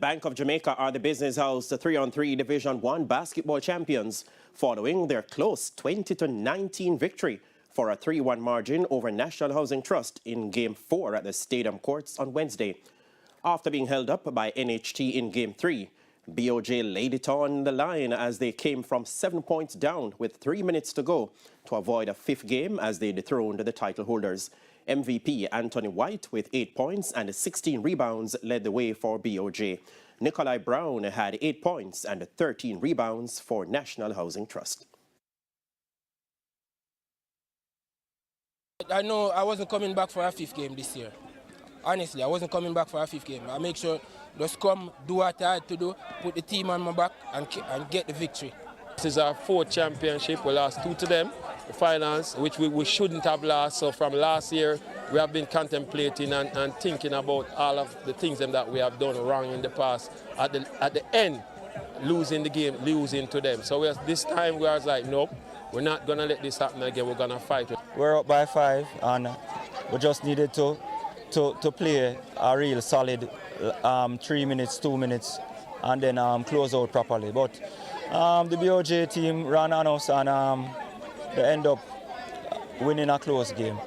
Bank of Jamaica are the business house 3-on-3 Division 1 basketball champions following their close 20-19 victory for a 3-1 margin over National Housing Trust in Game 4 at the Stadium Courts on Wednesday. After being held up by NHT in Game 3, BOJ laid it on the line as they came from 7 points down with 3 minutes to go to avoid a fifth game as they dethroned the title holders. MVP Anthony White with 8 points and 16 rebounds led the way for BOJ. Nikolai Brown had 8 points and 13 rebounds for National Housing Trust. I know I wasn't coming back for a fifth game this year. Honestly, I wasn't coming back for a fifth game. I make sure just come, do what I had to do, put the team on my back and get the victory. This is our 4th championship. We lost 2 to them, the finals, which we shouldn't have lost. So from last year, we have been contemplating and thinking about all of the things that we have done wrong in the past. At the end, losing the game, losing to them. So this time we was like, nope, we're not going to let this happen again. We're going to fight it. We're up by 5 and we just needed to play a real solid 3 minutes, 2 minutes, and then close out properly. But the BOJ team ran on us and they end up winning a close game.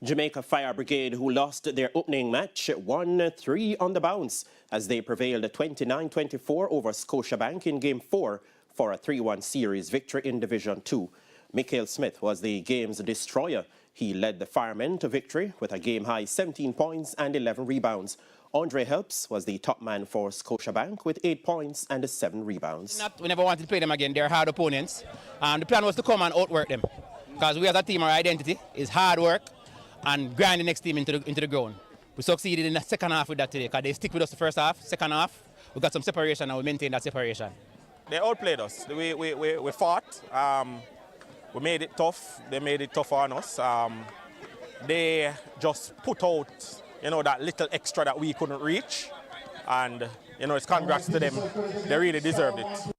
Jamaica Fire Brigade, who lost their opening match, won 3 on the bounce as they prevailed 29-24 over Scotiabank in Game 4 for a 3-1 series victory in Division 2. Michael Smith was the game's destroyer. He led the Firemen to victory with a game-high 17 points and 11 rebounds. Andre Helps was the top man for Scotiabank with 8 points and 7 rebounds. We never wanted to play them again. They're hard opponents. The plan was to come and outwork them. Because we as a team, our identity is hard work and grind the next team into the ground. We succeeded in the second half with that today because they stick with us the first half. Second half, we got some separation and we maintained that separation. They outplayed us. We fought. We made it tough. They made it tough on us. They just put out, that little extra that we couldn't reach. And, it's congrats to them. They really deserved it.